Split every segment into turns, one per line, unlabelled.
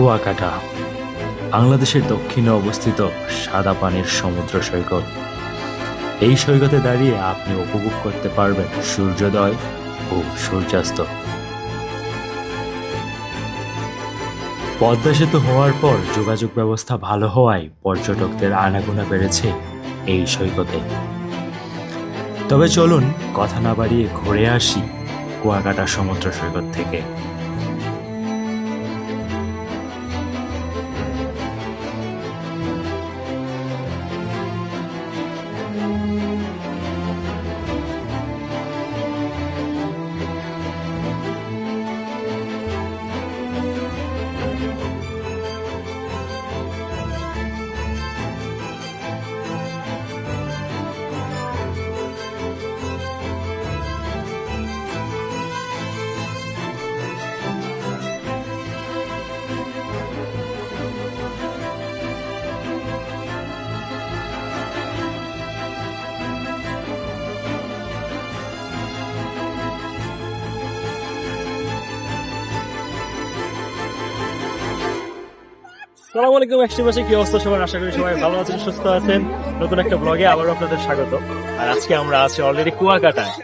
কুয়াকাটা বাংলাদেশের দক্ষিণে অবস্থিত সাদা পানির সমুদ্র সৈকত। এই সৈকতে দাঁড়িয়ে আপনি উপভোগ করতে পারবেন সূর্যোদয় ও সূর্যাস্ত। পদ্মা সেতু হওয়ার পর যোগাযোগ ব্যবস্থা ভালো হওয়ায় পর্যটকদের আনাগোনা বেড়েছে এই সৈকতে। তবে চলুন কথা না বাড়িয়ে ঘুরে আসি কুয়াকাটা সমুদ্র সৈকত থেকে।
সালাম আলাইকুম একশিবাসী, কি অবস্থা সবার? আশা করি সবাই ভালো আছেন, সুস্থ আছেন। নতুন একটা ব্লগে আবারও আপনাদের স্বাগত। আর আজকে আমরা আছি অলরেডি কুয়াকাটায়।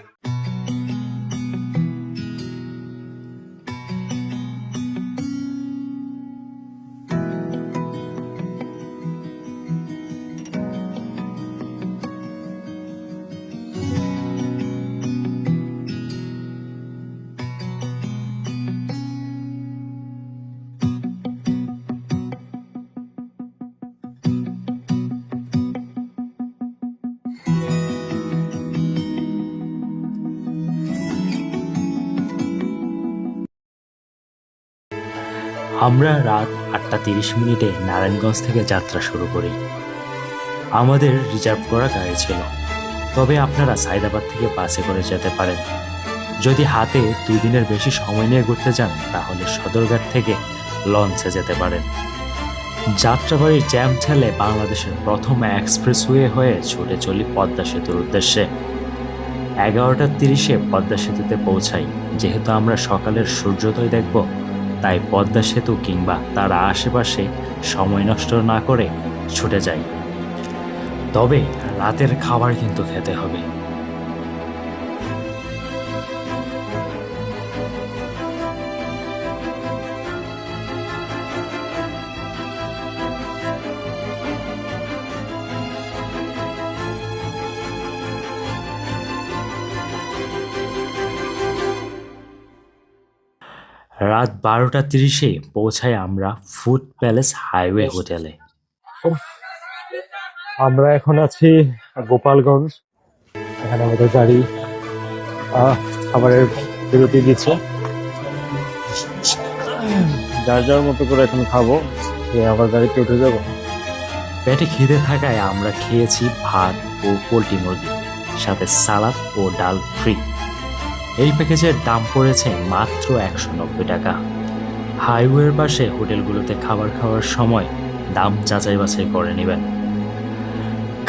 আমরা রাত 8:30 নারায়ণগঞ্জ থেকে যাত্রা শুরু করি। আমাদের রিজার্ভ করা গাড়ি ছিল, তবে আপনারা সাইদাবাদ থেকে বাসে করে যেতে পারেন। যদি হাতে 2 দিনের বেশি সময় নিয়ে ঘুরতে যান তাহলে সদরঘাট থেকে লঞ্চে যেতে পারেন। যাত্রাবাড়ির জ্যাম ঠেলে বাংলাদেশের প্রথম এক্সপ্রেসওয়ে হয়ে ছুটে চলি পদ্মা সেতুর উদ্দেশ্যে। 11:30 পদ্মা সেতুতে পৌঁছাই। যেহেতু আমরা সকালের সূর্যোদয় দেখব, তাই পদ্মা সেতু কিংবা তার আশেপাশে সময় নষ্ট না করে ছুটে যাই। তবে রাতের খাবার কিন্তু খেতে হবে। রাত 12:30 পৌঁছাই আমরা ফুড প্যালেস হাইওয়ে হোটেলে।
আমরা এখন আছি গোপালগঞ্জ। এখানে আমাদের গাড়ি খাবারের বিরতি দিচ্ছে। যার যার মতো করে এখন খাবো, আবার গাড়িতে উঠে যাবো।
পেটে খিদে থাকায় আমরা খেয়েছি ভাত ও পোলট্রি মুরগি, সাথে সালাদ ও ডাল ফ্রি। এই প্যাকেজের দাম পড়েছে মাত্র 190 টাকা। হাইওয়ের পাশে হোটেলগুলোতে খাবার খাওয়ার সময় দাম যাচাই বাছাই করে নেবেন।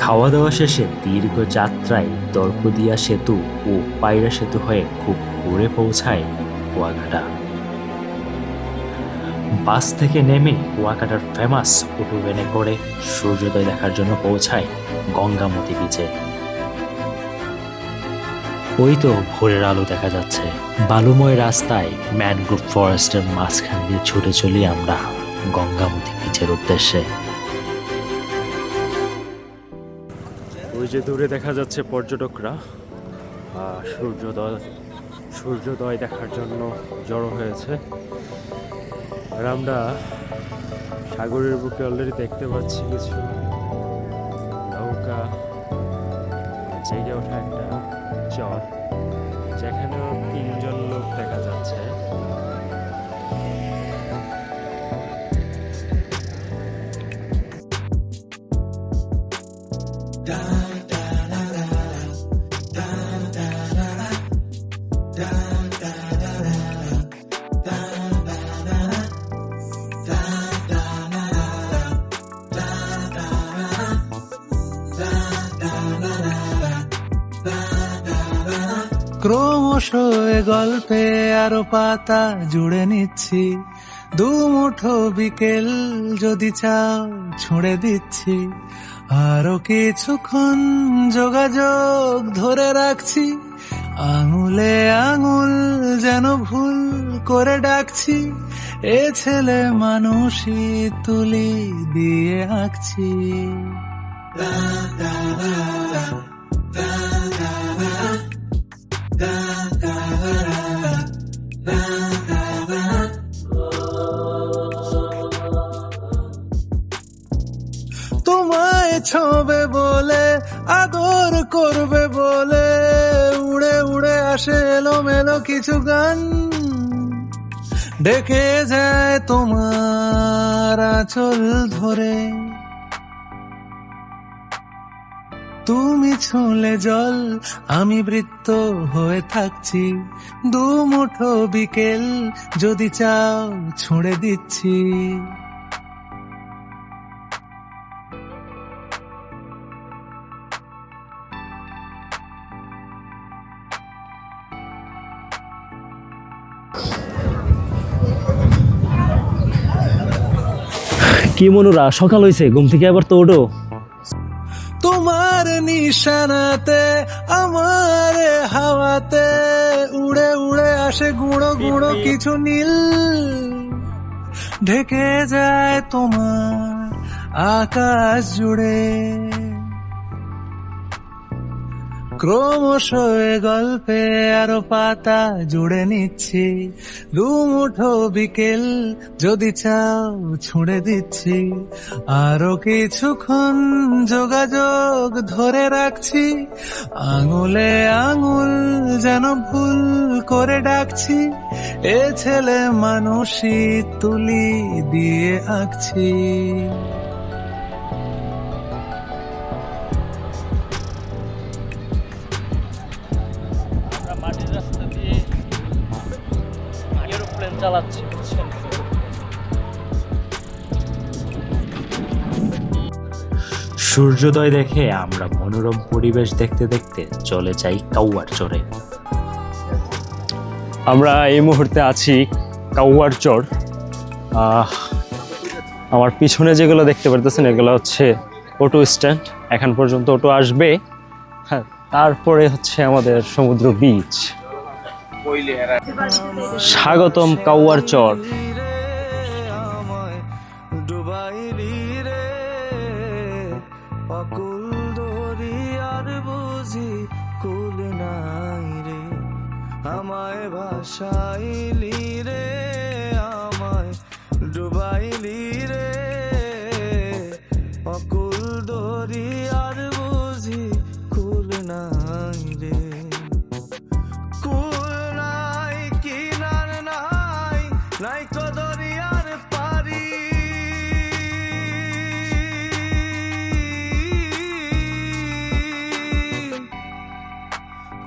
খাওয়া দাওয়া শেষে দীর্ঘ যাত্রায় দরকুদিয়া সেতু ও পায়রা সেতু হয়ে খুব ঘুরে পৌঁছায় কুয়াকাটা। বাস থেকে নেমে কুয়াকাটার ফেমাস অটো ভ্যানে করে সূর্যোদয় দেখার জন্য পৌঁছায় গঙ্গামতি বিচে। ওই তো ভোরের আলো দেখা যাচ্ছে। বালুময় রাস্তায় ম্যানগ্রোভ ফরেস্টের মাঝখান দিয়ে ছুটে চলি আমরা গঙ্গামতি বিচের উদ্দেশ্যে।
ওই যে দূরে দেখা যাচ্ছে পর্যটকরা সূর্যোদয় দেখার জন্য জড়ো হয়েছে। আর আমরা সাগরের বুকে অলরেডি দেখতে পাচ্ছি কিছু নৌকা জেগে ওঠা একটা চর, যেখানেও 3জন লোক দেখা যাচ্ছে।
ক্রমশ এ গল্পে আরো পাতা জুড়ে নিচ্ছি, দুমুঠো বিকেল যদি চাও ছুঁড়ে দিচ্ছি, আরো কিছুক্ষণ যোগাযোগ ধরে রাখছি, আঙুলে আঙুল যেন ভুল করে ডাকছি, এ ছেলে মানুষই তুলি দিয়ে আঁকছি। তোমায় ছোবে বলে, আদর করবে বলে, উড়ে উড়ে আসে এলোমেলো কিছু গান, ডেকে যায় তোমার আঁচল ধরে। তুমি ছুঁলে জল, আমি বৃত্ত হয়ে থাকছি, দুমুঠো বিকেল যদি চাও ছুঁড়ে দিচ্ছি।
কি মনুরা, সকাল হয়েছে, ঘুম থেকে আবার তো ওঠো।
তোমার নিশানাতে আমার হাওয়াতে উড়ে উড়ে আসে গুঁড়ো গুঁড়ো কিছু নীল, ঢেকে যায় তোমার আকাশ জুড়ে। ক্রমশ এ গল্পে আরো পাতা জুড়ে নিচ্ছি, দুমুঠো বিকেল যদি চাও ছুঁড়ে দিচ্ছি, আরো কিছুক্ষণ যোগাযোগ ধরে রাখছি, আঙুলে আঙুল যেন ভুল করে ডাকছি, এ ছেলে মানুষই তুলি দিয়ে আঁকছি।
মাটির রাস্তা দিয়ে এরোপ্লেন চালাচ্ছি, বুঝছেন?
সূর্যোদয় দেখে আমরা মনোরম পরিবেশ দেখতে দেখতে চলে যাই কাউয়ার চরে।
আমরা এই মুহূর্তে আছি কাউয়ার চর। আমার পিছনে যেগুলো দেখতে পারতেছেন এগুলো হচ্ছে অটো স্ট্যান্ড। এখন পর্যন্ত অটো আসবে, হ্যাঁ, তারপরে হচ্ছে আমাদের সমুদ্র বিচ। স্বাগতম কাউয়ার চর।
ডুবাইলি রে অকুল দরিয়ার বুঝি কুল নাই রে, আমায় ভাসাইলি রে, আমায় ডুবাইলি রে, অকুল দরিয়ার বুঝি কুল নাই রে। কুল নাই কিনার নাই, নাই কো দরিয়ার পারি,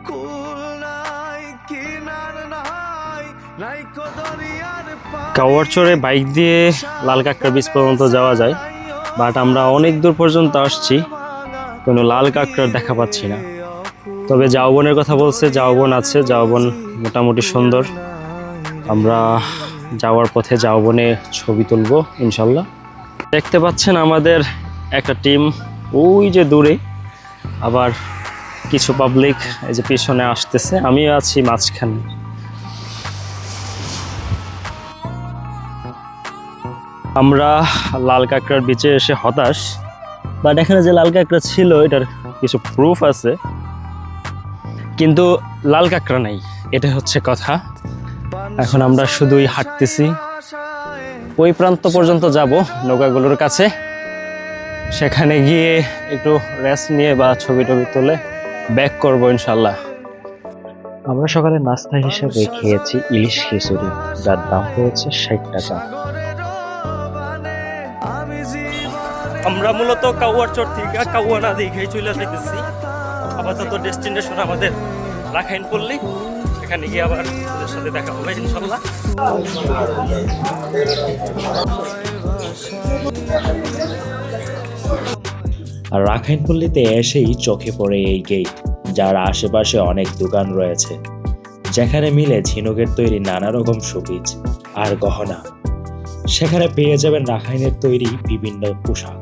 কুল নাই কিনার নাই, নাই কো দরিয়ার পারি।
কাউয়ার চরে বাইক দিয়ে লাল কাঁকড়া বীচ পর্যন্ত যাওয়া যায়, বাট আমরা অনেক দূর পর্যন্ত আসছি, কোনো লাল কাঁকড়ার দেখা পাচ্ছি না। তবে ঝাউবনের কথা বলছে, ঝাউবন আছে, ঝাউবন মোটামুটি সুন্দর। আমরা যাওয়ার পথে ঝাউবনে ছবি তুলবো ইনশাল্লাহ। দেখতে পাচ্ছেন আমাদের একটা টিম ওই যে দূরে, আবার কিছু পাবলিক এই যে পিছনে আসতেছে, আমিও আছি মাঝখানে। আমরা লাল কাঁকড়ার বিচে এসে হতাশ, বাট এখানে যে লাল কাঁকড়া ছিল এটার কিছু প্রুফ আছে, কিন্তু লাল কাঁকড়া নাই, এটা হচ্ছে কথা। এখন আমরা শুধুই হাঁটতেছি, ওই প্রান্ত পর্যন্ত যাব নৌকাগুলোর কাছে, সেখানে গিয়ে একটু রেস্ট নিয়ে বা ছবি টবি তুলে ব্যাক করবো ইনশাল্লাহ।
আমরা সকালে নাস্তা হিসেবে খেয়েছি ইলিশ খিচুড়ি, যার দাম হয়েছে 60 টাকা।
আমরা মূলত কাউয়ার চর থেকে কাউয়া না দেখে চলে যেতেছি। আপাতত ডেস্টিনেশন আমাদের রাখাইন পল্লী, এখানে গিয়ে আবার ওদের সাথে দেখা হবে ইনশাল্লাহ।
আর রাখাইনপল্লীতে এসেই চোখে পড়ে এই গেট, যার আশেপাশে অনেক দোকান রয়েছে, যেখানে মিলে ঝিনুকের তৈরি নানা রকম শোপিস আর গহনা। সেখানে পেয়ে যাবেন রাখাইনের তৈরি বিভিন্ন পোশাক।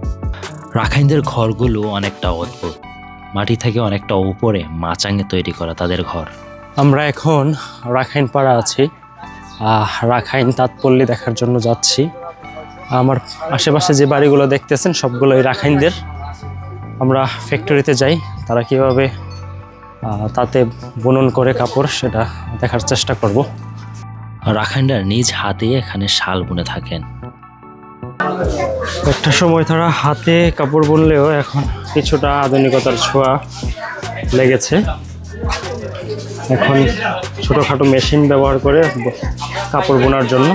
রাখাইনদের ঘরগুলো অনেকটা অদ্ভুত, মাটি থেকে অনেকটা উপরে মাচাঙে তৈরি করা তাদের ঘর।
আমরা এখন রাখাইন পাড়া আছি, রাখাইন তাঁতপল্লী দেখার জন্য যাচ্ছি। আমার আশেপাশে যে বাড়িগুলো দেখতেছেন সবগুলোই রাখাইনদের। আমরা ফ্যাক্টরিতে যাই, তারা কিভাবে তাতে বুনন করে কাপড় সেটা দেখার চেষ্টা করব।
রাখাইনরা নিজ হাতে এখানে শাল বুনে থাকেন।
একটা সময় তারা হাতে কাপড় বুনলেও এখন কিছুটা আধুনিকতার ছোঁয়া লেগেছে। এখন ছোটোখাটো মেশিন ব্যবহার করে কাপড় বোনার জন্য।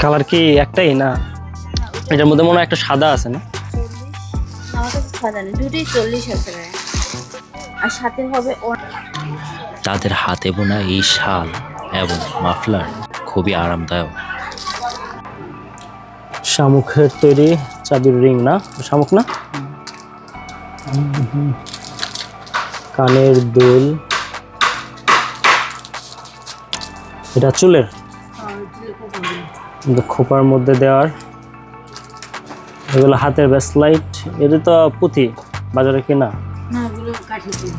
কালার কি একটাই না? এটার মধ্যে মনে হয় একটা সাদা আছে না?
আমার কাছে সাদা নেই, দুটোই 40 আছে ভাই। আর সাথে হবে
তাদের হাতে বোনা এই শাল এবং মাফলার খুবই আরামদায়ক।
শামুকের তৈরি চাবির রিং না? শামুক না? কানের দুল, এটা চুলের খোপার মধ্যে দেওয়ার। এগুলো হাতের ব্রেসলাইট। এটা তো পুঁথি বাজারে কিনা।
না, এগুলো কাঠি দিয়ে।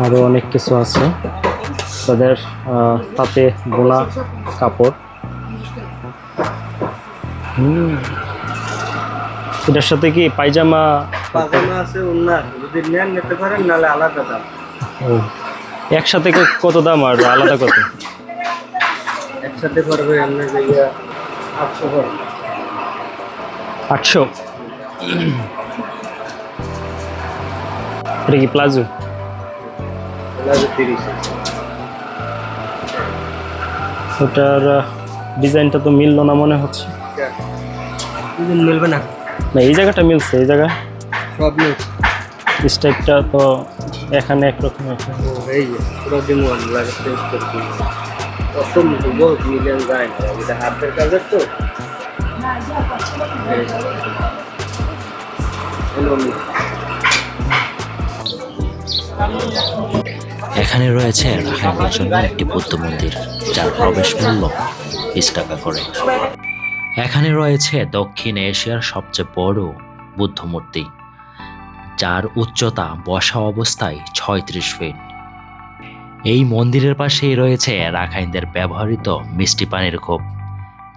আরো অনেক কিছু আছে তাদের তাতে বোনা কাপড়। এটার সাথে কি পায়জামা
আছে ওনার, যদি নেন নিতে পারেন, নাহলে আলাদা দাম।
ও, একসাথে কত দাম আর আলাদা কত?
একসাথে পড়বে আপনার জায়গা 800 পড়বে।
800? এটা কি প্লাজো?
ওনার 30
ওটার ডিজাইনটা তো মিললো না মনে হচ্ছে।
মিলবে না,
না এই জায়গাটা মিলছে, এই জায়গায়
সব মিলছে।
স্টাইপটা তো এখানে একরকম।
এই যে পুরো দিন লাগে চেঞ্জ করে দিই। কত বহুত মিলিয়ন যায় না, এটা হাতের কাজের তো।
এখানে রয়েছে রাখাইনদের জন্য একটি বৌদ্ধ মন্দির, যার প্রবেশ মূল্য 20 টাকা করে। এখানে রয়েছে দক্ষিণ এশিয়ার সবচেয়ে বড় বুদ্ধ মূর্তি, যার উচ্চতা বসা অবস্থায় 36 ফিট। এই মন্দিরের পাশেই রয়েছে রাখাইনদের ব্যবহৃত মিষ্টি পানির কূপ,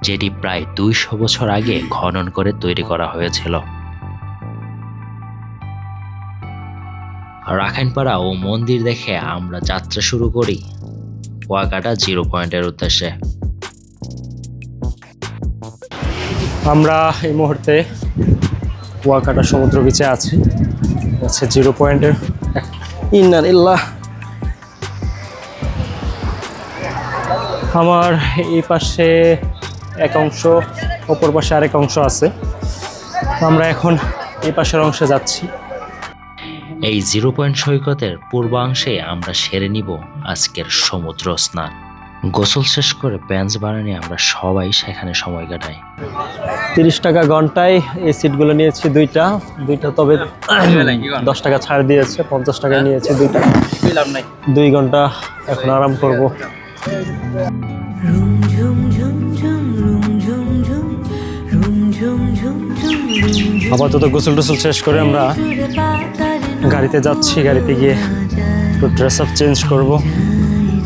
যেটি প্রায় 200 বছর আগে খনন করে তৈরি করা হয়েছিল। রাখাইনপাড়া ও মন্দির দেখে আমরা যাত্রা শুরু করি কুয়াকাটা 0 পয়েন্টের উদ্দেশ্যে।
আমরা এই মুহূর্তে কুয়াকাটা সমুদ্র বিচে আছি, 0 পয়েন্টের। ইন্নালিল্লাহ। আমার এই পাশে এক অংশ, অপর পাশে আরেক অংশ আছে। আমরা এখন এই পাশের অংশে যাচ্ছি।
এই 0 পয়েন্ট সৈকতের পূর্বাংশে আমরা সেরে নিব আজকের সমুদ্র স্নান। গোসল শেষ করে বেঞ্চ বানানি আমরা সবাই সেখানে সময় কাটাই।
30 টাকা ঘন্টায় এই সিটগুলো নিয়েছি দুইটা, তবে 10 টাকা ছাড় দিয়েছে, 50 টাকা নিয়েছে দুইটা। 2 ঘন্টা এখন আরাম করব। আপাতত গোসল টোসল শেষ করে আমরা গাড়িতে যাচ্ছি। গাড়িতে গিয়ে একটু ড্রেস আপ চেঞ্জ করব,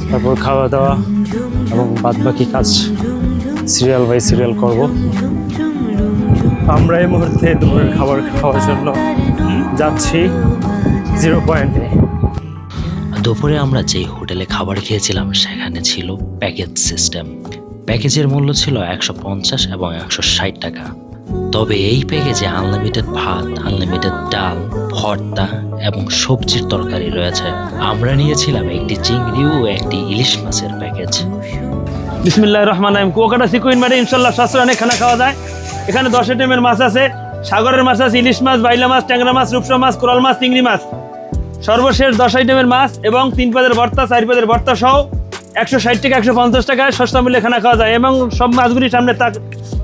তারপর খাওয়া দাওয়া এবং বাদবাকি কাজ সিরিয়াল বাই সিরিয়াল করব। আমরা এই মুহূর্তে দুপুরের খাবার খাওয়ার জন্য যাচ্ছি 0 পয়েন্টে।
দুপুরে আমরা যেই হোটেলে খাবার খেয়েছিলাম সেখানে ছিল প্যাকেজ সিস্টেম। প্যাকেজের মূল্য ছিল 150 এবং 160 টাকা। তবে এই প্যাকেজে আনলিমিটেড ভাত, আনলিমিটেড ডাল, ভর্তা এবং সবজির তরকারি রয়েছে। আমরা নিয়েছিলাম একটি চিংড়ি ও একটি ইলিশ মাছের প্যাকেজ।
বিসমিল্লাহির রহমানির রহিম। কুয়াকাটা সিকুইন মাঠে ইনশাল্লাহ সাশ্রয় অনেক খানা খাওয়া যায়। এখানে 10 আইটেমের মাছ আছে, সাগরের মাছ আছে, ইলিশ মাছ, বাইলা মাছ, ট্যাংরা মাছ, রূপসা মাছ, কোরাল মাছ, চিংড়ি মাছ, সর্বশেষ 10 আইটেমের মাছ এবং 3 পদের ভর্তা, 4 পদের ভর্তা সহ 160 টাকা 150 টাকায় সস্তা মূল্যে খানা খাওয়া যায় এবং সব মাছগুলি সামনে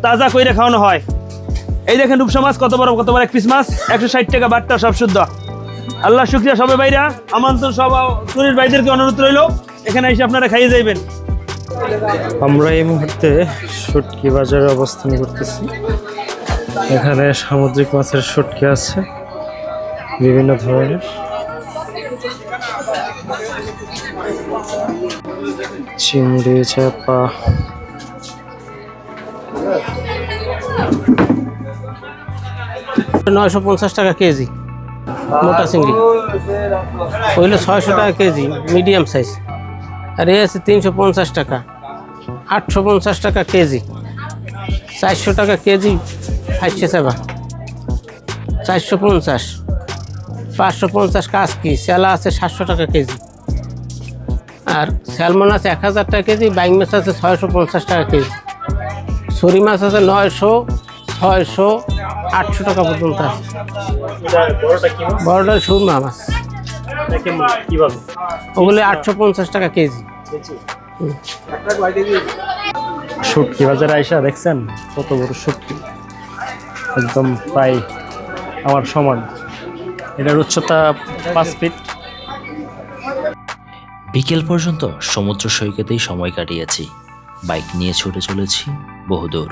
তাজা কইরে খাওয়ানো হয়। এই দেখেন রূপসা মাছ কত বড় এক পিস মাছ, 160 টাকা বাট্টা, সব শুদ্ধ। আল্লাহ শুকরিয়া সবে ভাইরা, আমন্ত্রণ সব টুরির ভাইদেরকে অনুরোধ রইল, এখানে এসে আপনারা খাইয়ে যাইবেন।
আমরা এই মুহূর্তে শুটকি বাজারে অবস্থান করতেছি। এখানে সামুদ্রিক মাছের শুটকি আছে বিভিন্ন ধরনের। চিংড়ি, চাপা,
950 টাকা কেজি মোটা চিংড়ি, ওইগুলো 600 টাকা কেজি মিডিয়াম সাইজ। আর এই আছে 350 টাকা, 850 টাকা কেজি, 400 টাকা কেজি ফাইসে চাবা, 450, 550 কাজকি। স্যালা আছে 700 টাকা কেজি। আর স্যালমন আছে 1000 টাকা কেজি, বাইং মাছ আছে 650 টাকা কেজি, সরি মাছ আছে 900, 600, 800 টাকা পর্যন্ত আছে। বড়টা সুরমা মাছ,
কিভাবে
ওগুলো 850 টাকা কেজি।
শুটকি বাজারে আইসা দেখছেন কত বড় শুটকি, একদম প্রায় আমার সমান। এটার উচ্চতা 5 ফিট।
বিকেল পর্যন্ত সমুদ্র সৈকতেই সময় কাটিয়েছি। বাইক নিয়ে ছুটে চলেছি বহুদূর,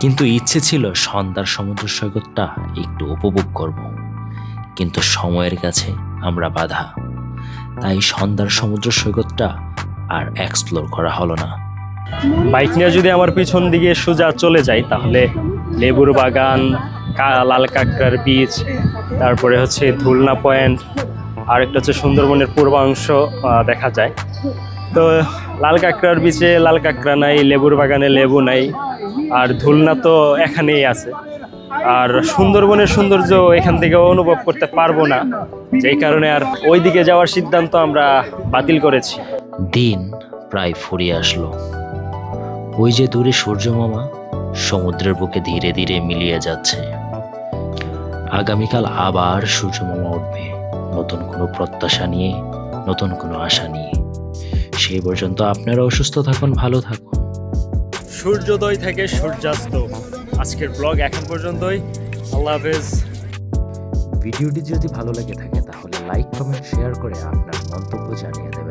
কিন্তু ইচ্ছে ছিল সন্ধ্যার সমুদ্র সৈকতটা একটু উপভোগ করব। কিন্তু সময়ের কাছে আমরা বাধা, তাই সন্ধ্যার সমুদ্র সৈকতটা আর এক্সপ্লোর করা হলো না।
বাইক নিয়ে যদি আমার পিছন দিকে সোজা চলে যাই তাহলে লেবুর বাগান, লাল কাঁকড়ার বীচ, তারপরে হচ্ছে ধুলনা পয়েন্ট, আর একটা হচ্ছে সুন্দরবনের পূর্বাংশ দেখা যায়। তো লাল কাঁকড়ার বিচে লাল কাঁকড়া নাই, লেবুর বাগানে লেবু নাই, আর ধুলনা তো এখানেই আছে। আর সুন্দরবনের সৌন্দর্য এখান থেকে অনুভব করতে পারবো না, যেই কারণে আর ওই দিকে যাওয়ার সিদ্ধান্ত আমরা বাতিল করেছি।
দিন প্রায় ফুরিয়ে আসলো। ওই যে দূরে সূর্যমামা সমুদ্রের বুকে ধীরে ধীরে মিলিয়ে যাচ্ছে। আগামীকাল আবার সূর্যমামা উঠবে নতুন কোনো প্রত্যাশা নিয়ে, নতুন কোনো আশা নিয়ে। সেই পর্যন্ত আপনারা অসুস্থ থাকুন, ভালো থাকুন।
সূর্যোদয় থেকে সূর্যাস্ত, আজকের ব্লগ এখন পর্যন্তই। আল্লাহ হাফেজ।
ভিডিওটি যদি ভালো লেগে থাকে তাহলে লাইক, কমেন্ট, শেয়ার করে আপনার মন্তব্য জানিয়ে দেবেন।